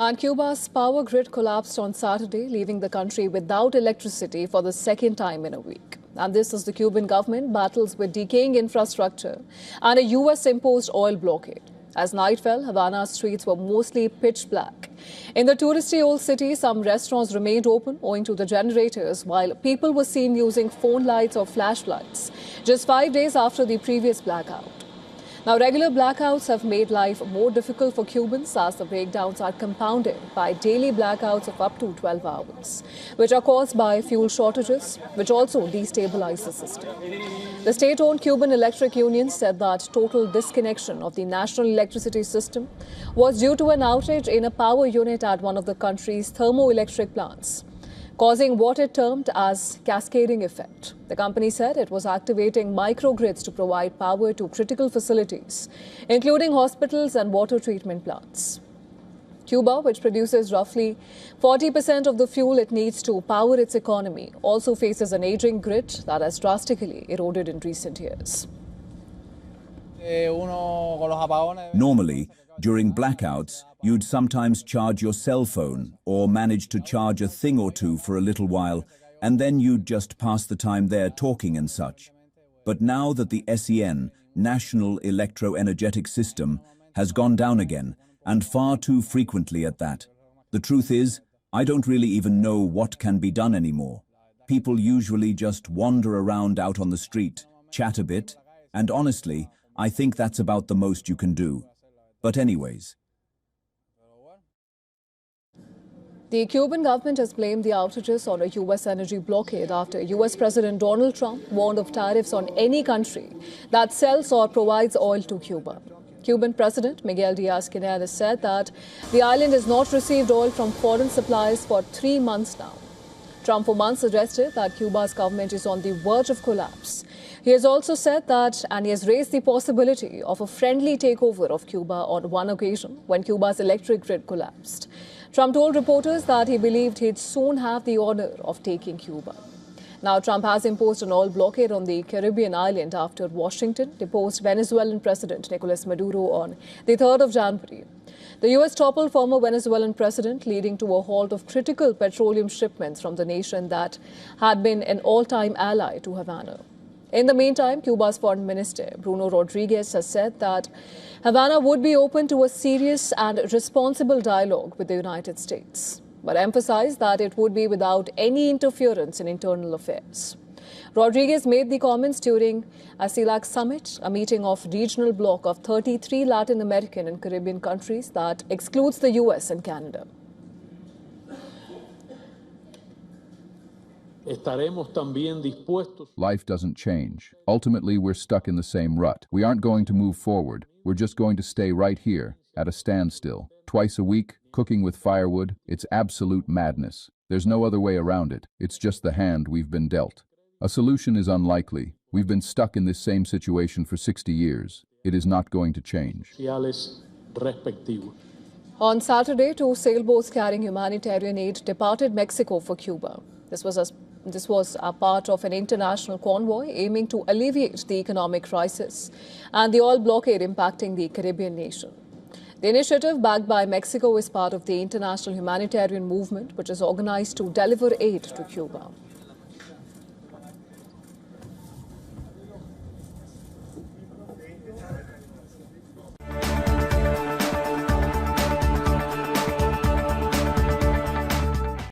And Cuba's power grid collapsed on Saturday, leaving the country without electricity for the second time in a week. And this as the Cuban government battles with decaying infrastructure and a US-imposed oil blockade. As night fell, Havana's streets were mostly pitch black. In the touristy old city, some restaurants remained open owing to the generators, while people were seen using phone lights or flashlights just 5 days after the previous blackout. Now, regular blackouts have made life more difficult for Cubans as the breakdowns are compounded by daily blackouts of up to 12 hours, which are caused by fuel shortages, which also destabilize the system. The state-owned Cuban Electric Union said that total disconnection of the national electricity system was due to an outage in a power unit at one of the country's thermoelectric plants, causing what it termed as cascading effect. The company said it was activating microgrids to provide power to critical facilities, including hospitals and water treatment plants. Cuba, which produces roughly 40% of the fuel it needs to power its economy, also faces an aging grid that has drastically eroded in recent years. Normally, during blackouts, you'd sometimes charge your cell phone or manage to charge a thing or two for a little while, and then you'd just pass the time there talking and such. But now that the SEN, National Electro-Energetic System, has gone down again, and far too frequently at that, the truth is, I don't really even know what can be done anymore. People usually just wander around out on the street, chat a bit, and honestly, I think that's about the most you can do. But anyways. The Cuban government has blamed the outages on a U.S. energy blockade after U.S. President Donald Trump warned of tariffs on any country that sells or provides oil to Cuba. Cuban President Miguel Diaz-Canel has said that the island has not received oil from foreign suppliers for 3 months now. Trump for months suggested that Cuba's government is on the verge of collapse. He has also said that, and he has raised the possibility of a friendly takeover of Cuba on one occasion when Cuba's electric grid collapsed. Trump told reporters that he believed he'd soon have the honor of taking Cuba. Now, Trump has imposed an oil blockade on the Caribbean island after Washington deposed Venezuelan President Nicolas Maduro on the 3rd of January. The U.S. toppled former Venezuelan president, leading to a halt of critical petroleum shipments from the nation that had been an all-time ally to Havana. In the meantime, Cuba's foreign minister, Bruno Rodriguez, has said that Havana would be open to a serious and responsible dialogue with the United States, but emphasized that it would be without any interference in internal affairs. Rodriguez made the comments during a CELAC summit, a meeting of regional bloc of 33 Latin American and Caribbean countries that excludes the US and Canada. Life doesn't change. Ultimately, we're stuck in the same rut. We aren't going to move forward. We're just going to stay right here, at a standstill. Twice a week, cooking with firewood, it's absolute madness. There's no other way around it. It's just the hand we've been dealt. A solution is unlikely. We've been stuck in this same situation for 60 years. It is not going to change. On Saturday, 2 sailboats carrying humanitarian aid departed Mexico for Cuba. This was a part of an international convoy aiming to alleviate the economic crisis and the oil blockade impacting the Caribbean nation. The initiative, backed by Mexico, is part of the international humanitarian movement, which is organized to deliver aid to Cuba.